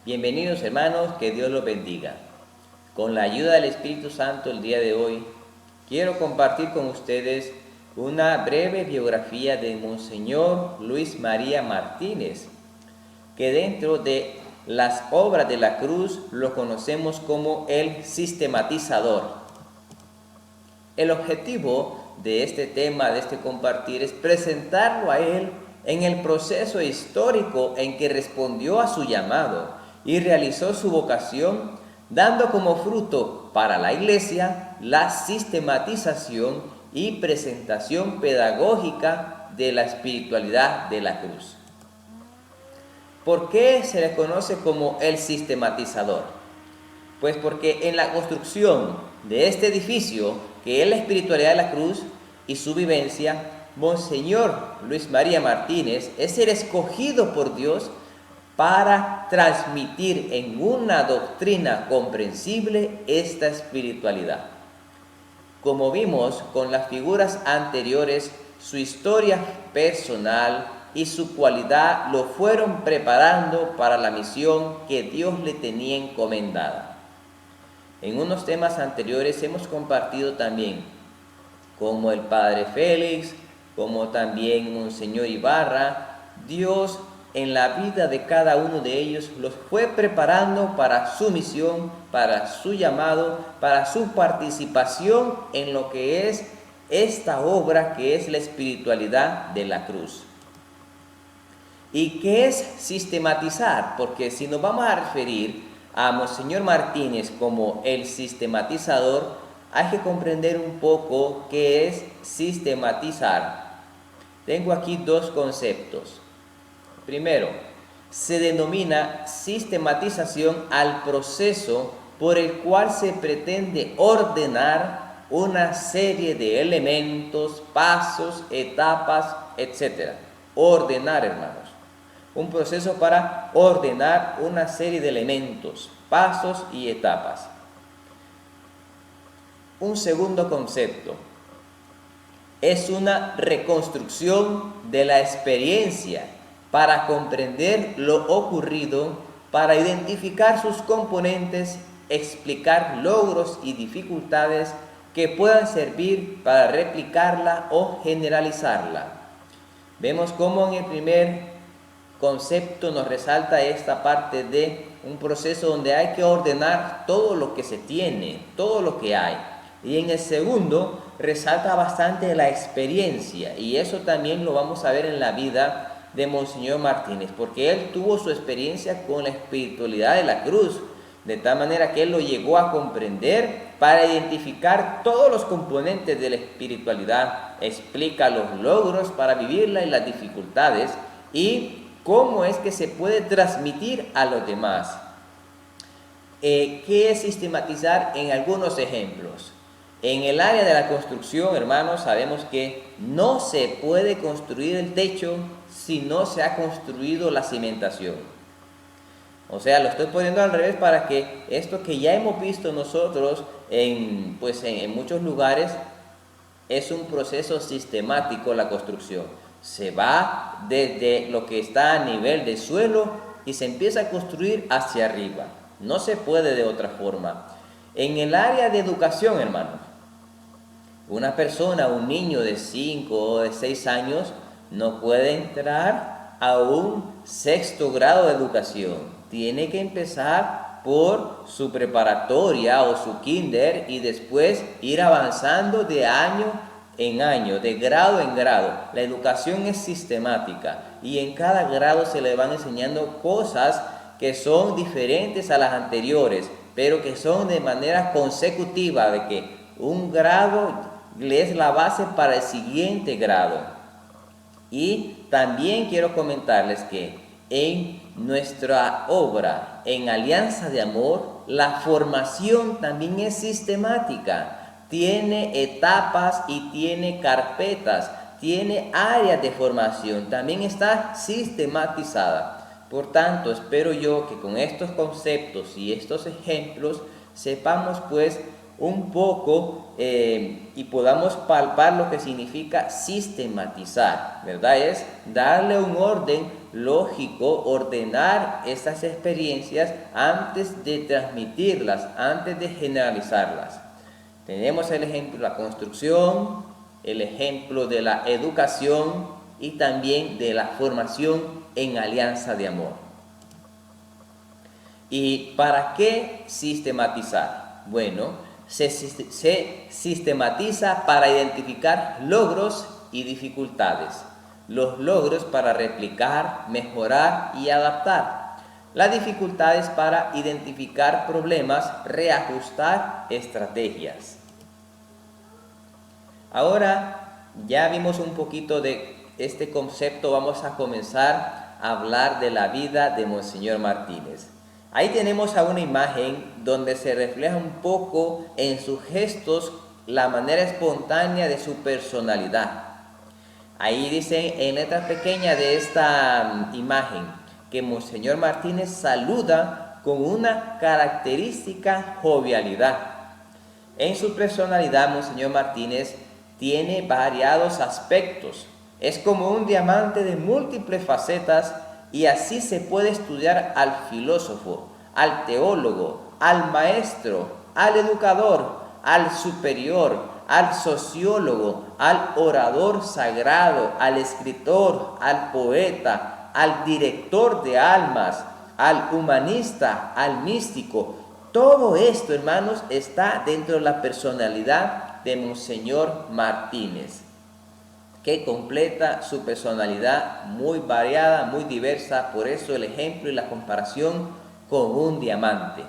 Bienvenidos hermanos, que Dios los bendiga. Con la ayuda del Espíritu Santo el día de hoy, quiero compartir con ustedes una breve biografía de Monseñor Luis María Martínez, que dentro de las obras de la cruz lo conocemos como el sistematizador. El objetivo de este tema, de este compartir, es presentarlo a él en el proceso histórico en que respondió a su llamado y realizó su vocación, dando como fruto para la Iglesia la sistematización y presentación pedagógica de la espiritualidad de la cruz. ¿Por qué se le conoce como el sistematizador? Pues porque en la construcción de este edificio, que es la espiritualidad de la cruz y su vivencia, Monseñor Luis María Martínez es el escogido por Dios para transmitir en una doctrina comprensible esta espiritualidad. Como vimos con las figuras anteriores, su historia personal y su cualidad lo fueron preparando para la misión que Dios le tenía encomendada. En unos temas anteriores hemos compartido también como el Padre Félix, como también Monseñor Ibarra, Dios en la vida de cada uno de ellos los fue preparando para su misión, para su llamado, para su participación en lo que es esta obra que es la espiritualidad de la cruz. ¿Y qué es sistematizar? Porque si nos vamos a referir a Monseñor Martínez como el sistematizador, hay que comprender un poco qué es sistematizar. Tengo aquí dos conceptos. Primero, se denomina sistematización al proceso por el cual se pretende ordenar una serie de elementos, pasos, etapas, etc. Ordenar, hermanos. Un proceso para ordenar una serie de elementos, pasos y etapas. Un segundo concepto es una reconstrucción de la experiencia para comprender lo ocurrido, para identificar sus componentes, explicar logros y dificultades que puedan servir para replicarla o generalizarla. Vemos cómo en el primer concepto nos resalta esta parte de un proceso donde hay que ordenar todo lo que se tiene, todo lo que hay. Y en el segundo resalta bastante la experiencia, y eso también lo vamos a ver en la vida de Monseñor Martínez, porque él tuvo su experiencia con la espiritualidad de la cruz, de tal manera que él lo llegó a comprender para identificar todos los componentes de la espiritualidad, explica los logros para vivirla y las dificultades, y cómo es que se puede transmitir a los demás. ¿Qué es sistematizar? En algunos ejemplos. En el área de la construcción, hermanos, sabemos que no se puede construir el techo si no se ha construido la cimentación. O sea, lo estoy poniendo al revés para que esto que ya hemos visto nosotros en muchos lugares, es un proceso sistemático la construcción. Se va desde lo que está a nivel de suelo y se empieza a construir hacia arriba. No se puede de otra forma. En el área de educación, hermanos, una persona, un niño de 5 o de 6 años, no puede entrar a un 6º grado de educación. Tiene que empezar por su preparatoria o su kinder y después ir avanzando de año en año, de grado en grado. La educación es sistemática y en cada grado se le van enseñando cosas que son diferentes a las anteriores, pero que son de manera consecutiva, de que un grado es la base para el siguiente grado. Y también quiero comentarles que en nuestra obra, en Alianza de Amor, la formación también es sistemática. Tiene etapas y tiene carpetas, tiene áreas de formación, también está sistematizada. Por tanto, espero yo que con estos conceptos y estos ejemplos sepamos pues un poco y podamos palpar lo que significa sistematizar, ¿verdad? Es darle un orden lógico ordenar estas experiencias antes de transmitirlas, antes de generalizarlas. Tenemos el ejemplo de la construcción, el ejemplo de la educación y también de la formación en alianza de amor. ¿Y para qué sistematizar? Bueno, se sistematiza para identificar logros y dificultades. Los logros para replicar, mejorar y adaptar. Las dificultades para identificar problemas, reajustar estrategias. Ahora ya vimos un poquito de este concepto, vamos a comenzar a hablar de la vida de Monseñor Martínez. Ahí tenemos a una imagen donde se refleja un poco en sus gestos la manera espontánea de su personalidad. Ahí dice en letra pequeña de esta imagen que Monseñor Martínez saluda con una característica jovialidad. En su personalidad, Monseñor Martínez tiene variados aspectos. Es como un diamante de múltiples facetas y así se puede estudiar al filósofo, al teólogo, al maestro, al educador, al superior, al sociólogo, al orador sagrado, al escritor, al poeta, al director de almas, al humanista, al místico. Todo esto, hermanos, está dentro de la personalidad de Monseñor Martínez, que completa su personalidad muy variada, muy diversa. Por eso el ejemplo y la comparación con un diamante.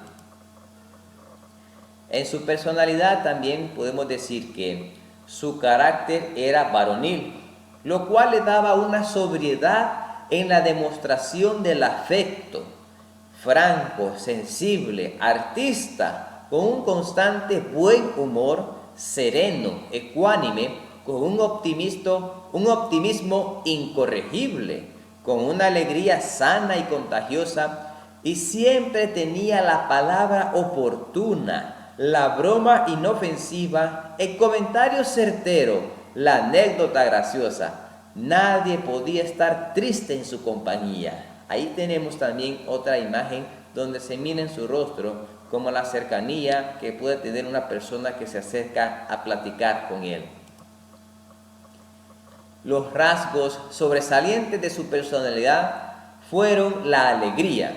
En su personalidad también podemos decir que su carácter era varonil, lo cual le daba una sobriedad en la demostración del afecto, franco, sensible, artista, con un constante buen humor, sereno, ecuánime, con un optimismo incorregible, con una alegría sana y contagiosa, y siempre tenía la palabra oportuna, la broma inofensiva, el comentario certero, la anécdota graciosa. Nadie podía estar triste en su compañía. Ahí tenemos también otra imagen donde se mira en su rostro como la cercanía que puede tener una persona que se acerca a platicar con él. Los rasgos sobresalientes de su personalidad fueron la alegría,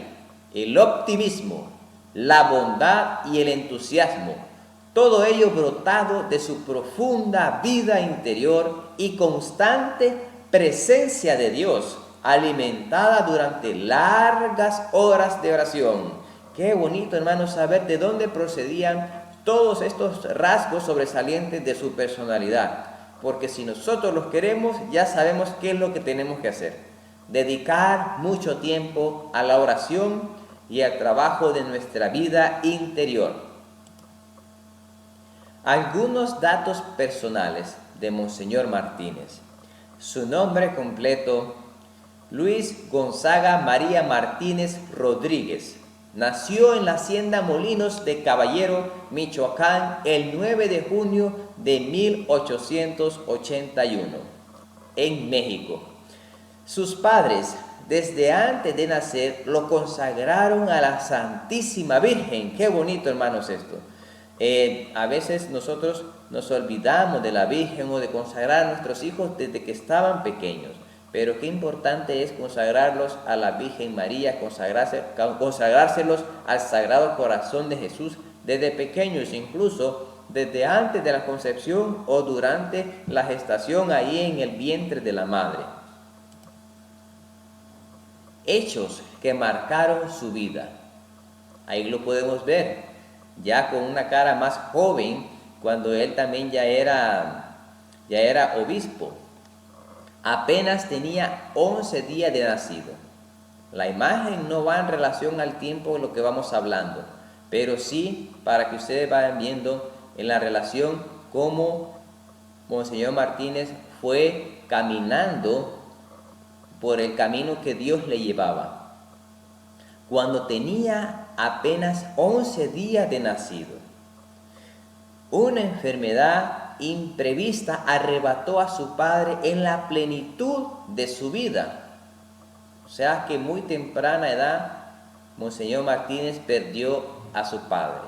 el optimismo, la bondad y el entusiasmo, todo ello brotado de su profunda vida interior y constante presencia de Dios, alimentada durante largas horas de oración. Qué bonito, hermanos, saber de dónde procedían todos estos rasgos sobresalientes de su personalidad. Porque si nosotros los queremos, ya sabemos qué es lo que tenemos que hacer. Dedicar mucho tiempo a la oración y al trabajo de nuestra vida interior. Algunos datos personales de Monseñor Martínez. Su nombre completo, Luis Gonzaga María Martínez Rodríguez. Nació en la hacienda Molinos de Caballero, Michoacán, el 9 de junio de 1881, en México. Sus padres, desde antes de nacer, lo consagraron a la Santísima Virgen. Qué bonito, hermanos, esto. A veces nosotros nos olvidamos de la Virgen o de consagrar a nuestros hijos desde que estaban pequeños. Pero qué importante es consagrarlos a la Virgen María, consagrárselos al Sagrado Corazón de Jesús desde pequeños, incluso desde antes de la concepción o durante la gestación ahí en el vientre de la madre. Hechos que marcaron su vida. Ahí lo podemos ver, ya con una cara más joven, cuando él también ya era obispo. Apenas tenía 11 días de nacido. La imagen no va en relación al tiempo de lo que vamos hablando, pero sí para que ustedes vayan viendo en la relación cómo Monseñor Martínez fue caminando por el camino que Dios le llevaba. Cuando tenía apenas 11 días de nacido, una enfermedad imprevista arrebató a su padre en la plenitud de su vida. sea que muy temprana edad, Monseñor Martínez perdió a su padre.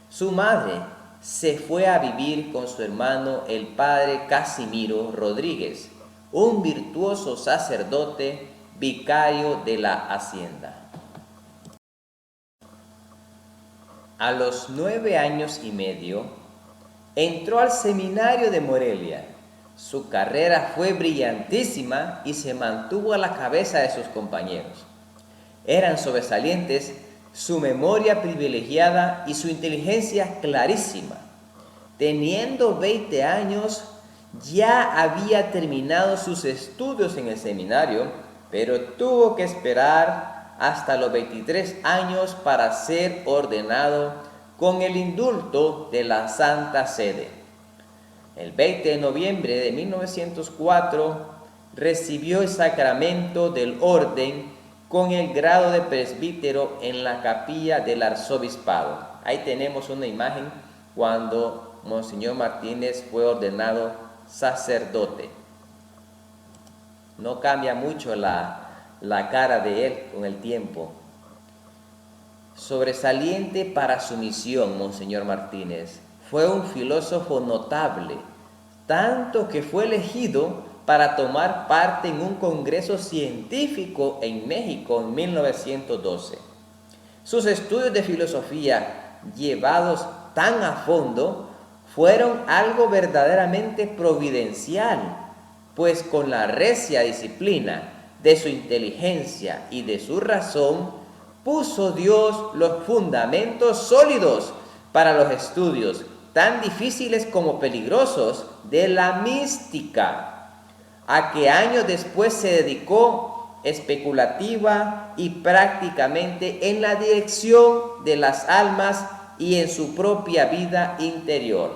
Su madre se fue a vivir con su hermano, el padre Casimiro Rodríguez, un virtuoso sacerdote vicario de la hacienda. A los 9 años y medio, entró al seminario de Morelia. Su carrera fue brillantísima y se mantuvo a la cabeza de sus compañeros. Eran sobresalientes su memoria privilegiada y su inteligencia clarísima. Teniendo 20 años, ya había terminado sus estudios en el seminario, pero tuvo que esperar hasta los 23 años para ser ordenado con el indulto de la Santa Sede. El 20 de noviembre de 1904 recibió el sacramento del orden con el grado de presbítero en la capilla del arzobispado. Ahí tenemos una imagen cuando Monseñor Martínez fue ordenado sacerdote. No cambia mucho la cara de él con el tiempo. Sobresaliente para su misión, Monseñor Martínez. Fue un filósofo notable, tanto que fue elegido para tomar parte en un congreso científico en México en 1912. Sus estudios de filosofía, llevados tan a fondo, fueron algo verdaderamente providencial, pues con la recia disciplina de su inteligencia y de su razón, puso Dios los fundamentos sólidos para los estudios tan difíciles como peligrosos de la mística, a que años después se dedicó especulativa y prácticamente en la dirección de las almas y en su propia vida interior.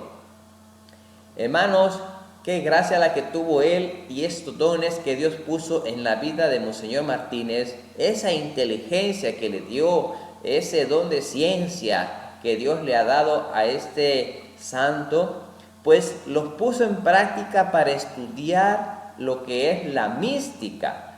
Hermanos, qué gracia la que tuvo él y estos dones que Dios puso en la vida de Monseñor Martínez, esa inteligencia que le dio, ese don de ciencia que Dios le ha dado a este santo, pues los puso en práctica para estudiar lo que es la mística.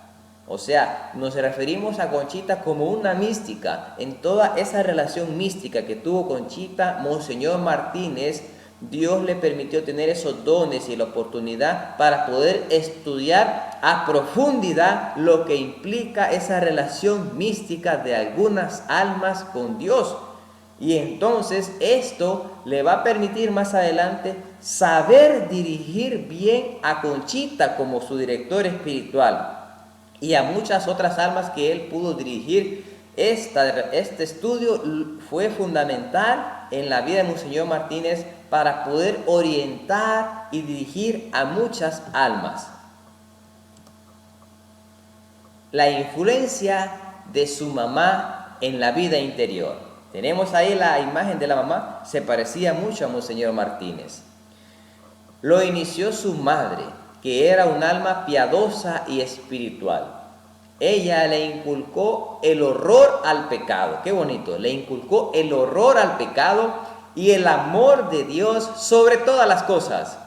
O sea, nos referimos a Conchita como una mística. En toda esa relación mística que tuvo Conchita, Monseñor Martínez, Dios le permitió tener esos dones y la oportunidad para poder estudiar a profundidad lo que implica esa relación mística de algunas almas con Dios. Y entonces esto le va a permitir más adelante saber dirigir bien a Conchita como su director espiritual y a muchas otras almas que él pudo dirigir. Este estudio fue fundamental en la vida de Monseñor Martínez para poder orientar y dirigir a muchas almas. La influencia de su mamá en la vida interior. Tenemos ahí la imagen de la mamá, se parecía mucho a Monseñor Martínez. Lo inició su madre, que era un alma piadosa y espiritual. Ella le inculcó el horror al pecado, qué bonito, le inculcó el horror al pecado y el amor de Dios sobre todas las cosas.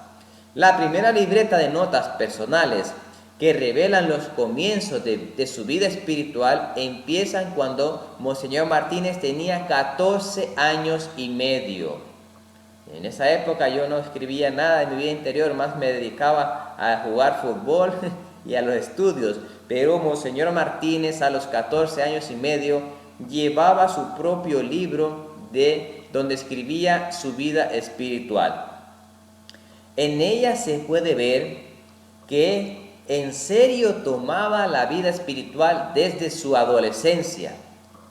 La primera libreta de notas personales que revelan los comienzos de su vida espiritual empiezan cuando Monseñor Martínez tenía 14 años y medio. En esa época yo no escribía nada en mi vida interior, más me dedicaba a jugar fútbol y a los estudios. Pero Monseñor Martínez a los 14 años y medio llevaba su propio libro donde escribía su vida espiritual. En ella se puede ver que en serio tomaba la vida espiritual desde su adolescencia.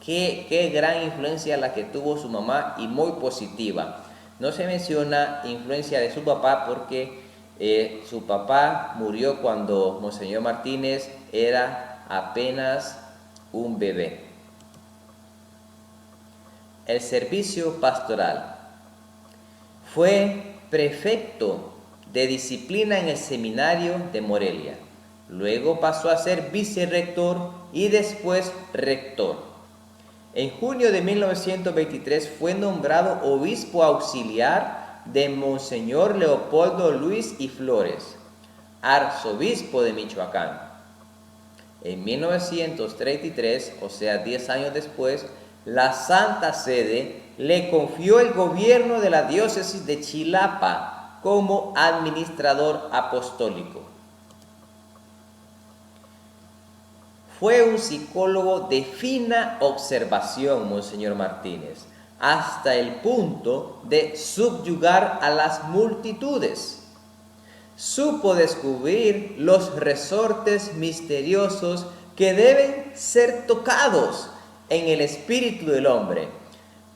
Qué gran influencia la que tuvo su mamá y muy positiva. No se menciona influencia de su papá porque su papá murió cuando Monseñor Martínez era apenas un bebé. El servicio pastoral. Fue prefecto de disciplina en el seminario de Morelia. Luego pasó a ser vicerrector y después rector. En junio de 1923 fue nombrado obispo auxiliar de Monseñor Leopoldo Luis y Flores, arzobispo de Michoacán. En 1933, o sea 10 años después, la Santa Sede le confió el gobierno de la diócesis de Chilapa como administrador apostólico. Fue un psicólogo de fina observación, Monseñor Martínez, hasta el punto de subyugar a las multitudes. Supo descubrir los resortes misteriosos que deben ser tocados en el espíritu del hombre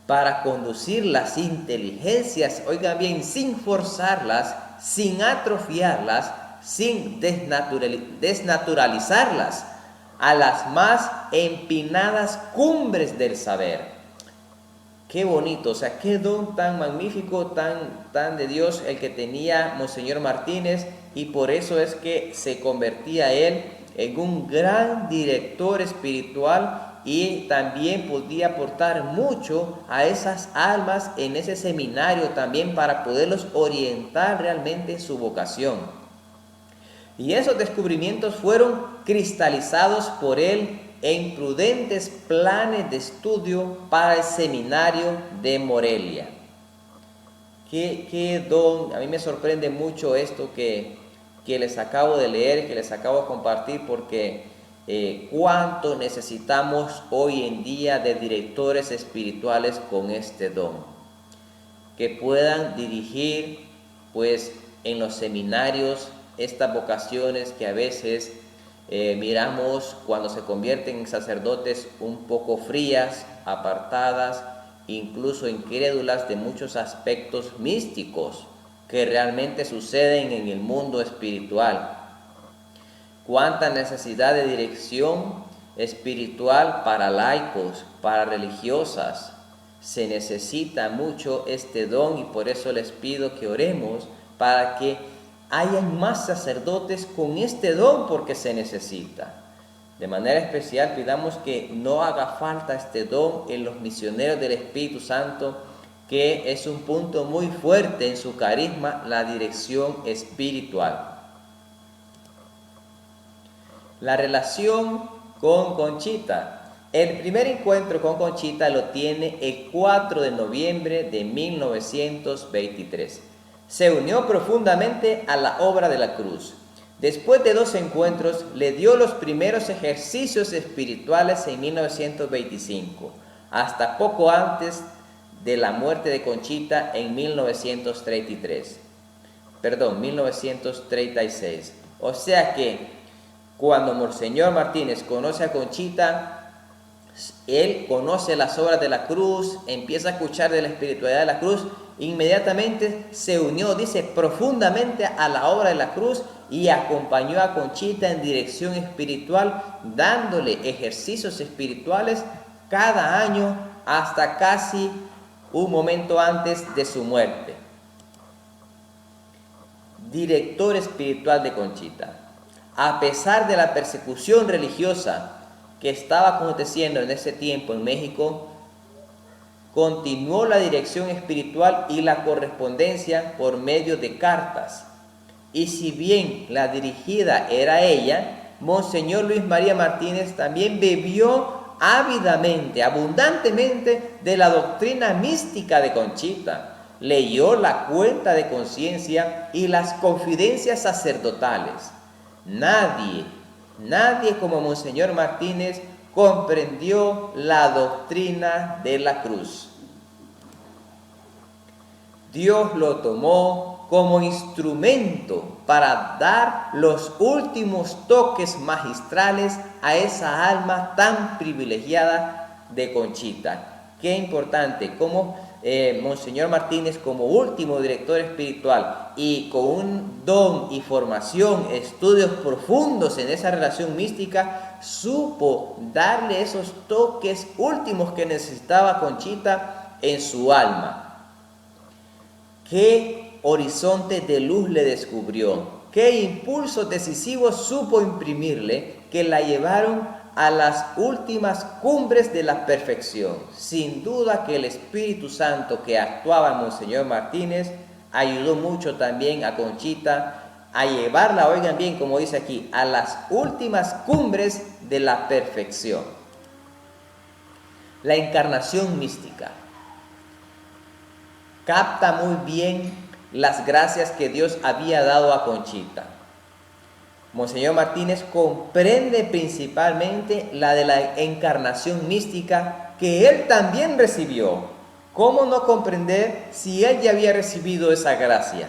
para conducir las inteligencias, oigan bien, sin forzarlas, sin atrofiarlas, sin desnaturalizarlas, a las más empinadas cumbres del saber. Qué bonito, o sea, qué don tan magnífico, tan de Dios el que tenía Monseñor Martínez, y por eso es que se convertía él en un gran director espiritual y también podía aportar mucho a esas almas en ese seminario también para poderlos orientar realmente en su vocación. Y esos descubrimientos fueron cristalizados por él en prudentes planes de estudio para el seminario de Morelia. Qué don, a mí me sorprende mucho esto que les acabo de leer, que les acabo de compartir, porque cuánto necesitamos hoy en día de directores espirituales con este don, que puedan dirigir pues en los seminarios estas vocaciones que a veces miramos cuando se convierten en sacerdotes un poco frías, apartadas, incluso incrédulas de muchos aspectos místicos que realmente suceden en el mundo espiritual. Cuánta necesidad de dirección espiritual para laicos, para religiosas. Se necesita mucho este don, y por eso les pido que oremos para que hayan más sacerdotes con este don, porque se necesita. De manera especial pidamos que no haga falta este don en los misioneros del Espíritu Santo, que es un punto muy fuerte en su carisma, la dirección espiritual. La relación con Conchita. El primer encuentro con Conchita lo tiene el 4 de noviembre de 1923. Se unió profundamente a la obra de la cruz. Después de 2 encuentros, le dio los primeros ejercicios espirituales en 1925, hasta poco antes de la muerte de Conchita en 1936. O sea que cuando Monseñor Martínez conoce a Conchita, él conoce las obras de la cruz, empieza a escuchar de la espiritualidad de la cruz, inmediatamente se unió, dice, profundamente a la obra de la cruz, y acompañó a Conchita en dirección espiritual, dándole ejercicios espirituales cada año hasta casi un momento antes de su muerte. Director espiritual de Conchita. A pesar de la persecución religiosa que estaba aconteciendo en ese tiempo en México, continuó la dirección espiritual y la correspondencia por medio de cartas. Y si bien la dirigida era ella, Monseñor Luis María Martínez también bebió ávidamente, abundantemente de la doctrina mística de Conchita. Leyó la cuenta de conciencia y las confidencias sacerdotales. Nadie como Monseñor Martínez comprendió la doctrina de la cruz. Dios lo tomó como instrumento para dar los últimos toques magistrales a esa alma tan privilegiada de Conchita. Qué importante, como Monseñor Martínez, como último director espiritual y con un don y formación, estudios profundos en esa relación mística, supo darle esos toques últimos que necesitaba Conchita en su alma. Qué horizonte de luz le descubrió, qué impulsos decisivos supo imprimirle, que la llevaron a las últimas cumbres de la perfección. Sin duda que el Espíritu Santo que actuaba en Monseñor Martínez ayudó mucho también a Conchita a llevarla, oigan bien como dice aquí, a las últimas cumbres de la perfección. La encarnación mística capta muy bien las gracias que Dios había dado a Conchita. Monseñor Martínez comprende principalmente la de la encarnación mística que él también recibió. ¿Cómo no comprender si él ya había recibido esa gracia?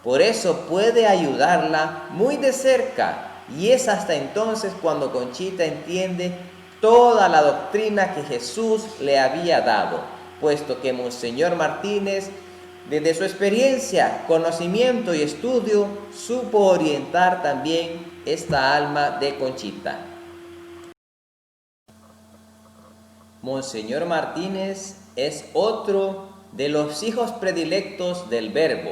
Por eso puede ayudarla muy de cerca, y es hasta entonces cuando Conchita entiende toda la doctrina que Jesús le había dado, puesto que Monseñor Martínez, desde su experiencia, conocimiento y estudio, supo orientar también esta alma de Conchita. Monseñor Martínez es otro de los hijos predilectos del Verbo.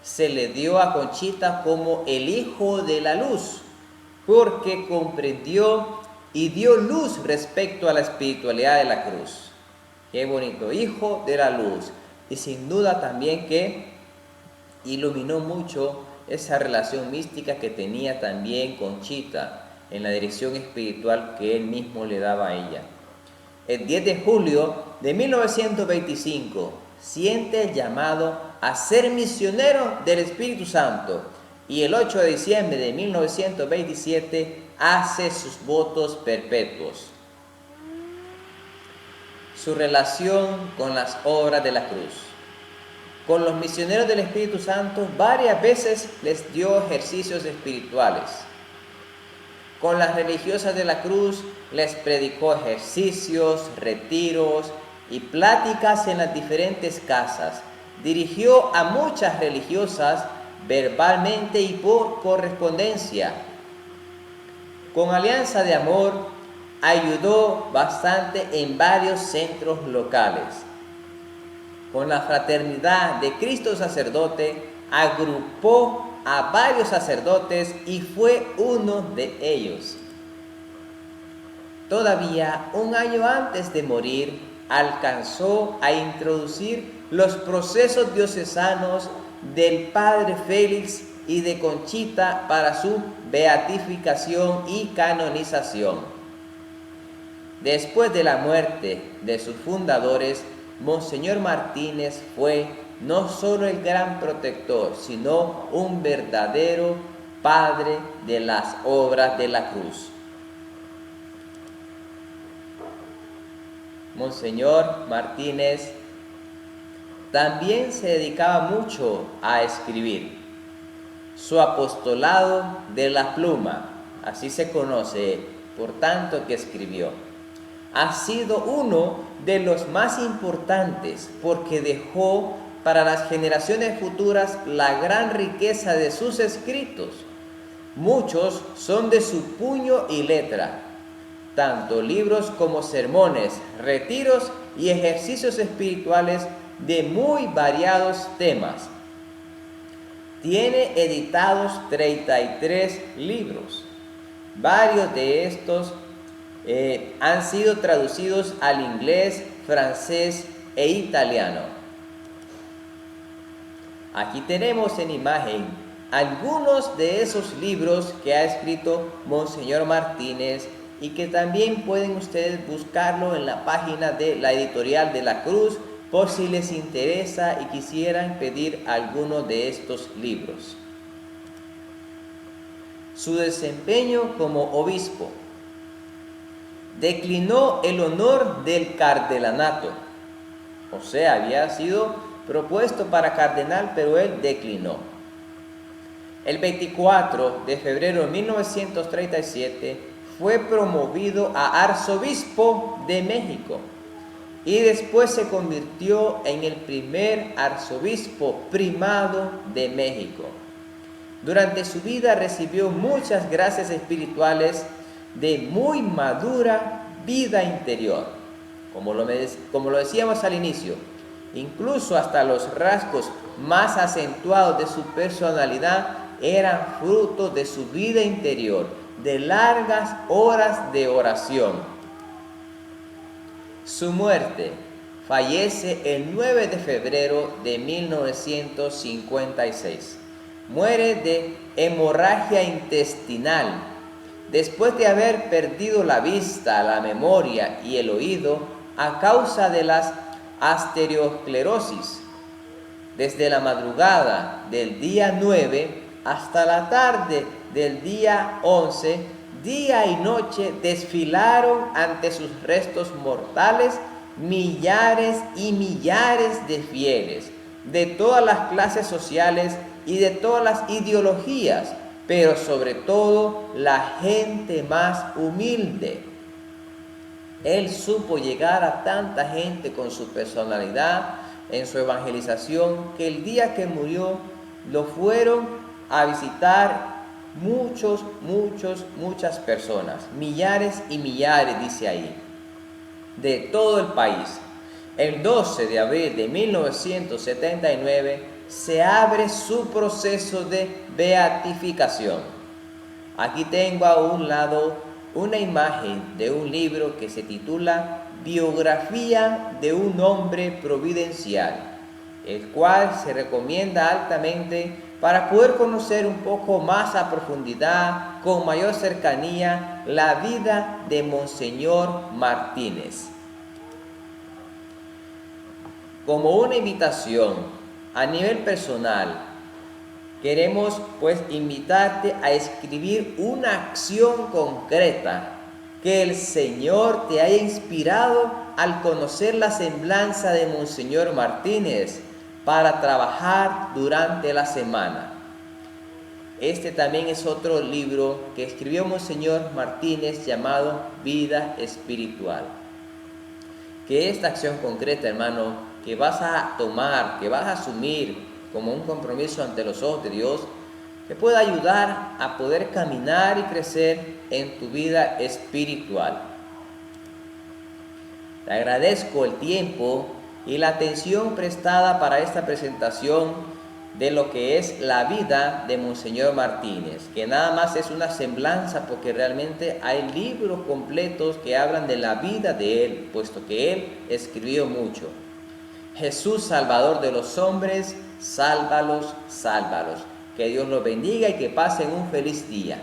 Se le dio a Conchita como el hijo de la luz, porque comprendió y dio luz respecto a la espiritualidad de la cruz. Qué bonito, hijo de la luz. Y sin duda también que iluminó mucho esa relación mística que tenía también Conchita en la dirección espiritual que él mismo le daba a ella. El 10 de julio de 1925 siente el llamado a ser misionero del Espíritu Santo, y el 8 de diciembre de 1927 hace sus votos perpetuos. Su relación con las obras de la cruz. Con los misioneros del Espíritu Santo varias veces les dio ejercicios espirituales. Con las religiosas de la cruz les predicó ejercicios, retiros y pláticas en las diferentes casas. Dirigió a muchas religiosas verbalmente y por correspondencia. Con Alianza de Amor ayudó bastante en varios centros locales. Con la Fraternidad de Cristo Sacerdote agrupó a varios sacerdotes y fue uno de ellos. Todavía un año antes de morir, alcanzó a introducir los procesos diocesanos del Padre Félix y de Conchita para su beatificación y canonización. Después de la muerte de sus fundadores, Monseñor Martínez fue no solo el gran protector, sino un verdadero padre de las obras de la cruz. Monseñor Martínez también se dedicaba mucho a escribir. Su apostolado de la pluma, así se conoce, por tanto que escribió, ha sido uno de los más importantes porque dejó para las generaciones futuras la gran riqueza de sus escritos. Muchos son de su puño y letra, tanto libros como sermones, retiros y ejercicios espirituales de muy variados temas. Tiene editados 33 libros. Varios de estos han sido traducidos al inglés, francés e italiano. Aquí tenemos en imagen algunos de esos libros que ha escrito Monseñor Martínez y que también pueden ustedes buscarlo en la página de la Editorial de la Cruz por si les interesa y quisieran pedir alguno de estos libros. Su desempeño como obispo. Declinó el honor del cardelanato, o sea, había sido propuesto para cardenal, pero él declinó. El 24 de febrero de 1937 fue promovido a arzobispo de México y después se convirtió en el primer arzobispo primado de México. Durante su vida recibió muchas gracias espirituales de muy madura vida interior, como lo decíamos al inicio. Incluso hasta los rasgos más acentuados de su personalidad eran fruto de su vida interior, de largas horas de oración. Su muerte. Fallece el 9 de febrero de 1956. muere de hemorragia intestinal después de haber perdido la vista, la memoria y el oído a causa de las arteriosclerosis. Desde la madrugada del día 9 hasta la tarde del día 11, día y noche desfilaron ante sus restos mortales millares y millares de fieles, de todas las clases sociales y de todas las ideologías, pero sobre todo la gente más humilde. Él supo llegar a tanta gente con su personalidad en su evangelización, que el día que murió lo fueron a visitar muchas personas, millares y millares, dice ahí, de todo el país. El 12 de abril de 1979 se abre su proceso de beatificación. Aquí tengo a un lado una imagen de un libro que se titula Biografía de un hombre providencial, el cual se recomienda altamente para poder conocer un poco más a profundidad, con mayor cercanía, la vida de Monseñor Martínez. Como una invitación a nivel personal, queremos pues invitarte a escribir una acción concreta que el Señor te haya inspirado al conocer la semblanza de Monseñor Martínez para trabajar durante la semana. Este también es otro libro que escribió Monseñor Martínez llamado Vida Espiritual. Que esta acción concreta, hermano, que vas a tomar, que vas a asumir como un compromiso ante los ojos de Dios, te pueda ayudar a poder caminar y crecer en tu vida espiritual. Te agradezco el tiempo y la atención prestada para esta presentación de lo que es la vida de Monseñor Martínez, que nada más es una semblanza, porque realmente hay libros completos que hablan de la vida de él, puesto que él escribió mucho. Jesús, Salvador de los hombres, sálvalos, sálvalos. Que Dios los bendiga y que pasen un feliz día.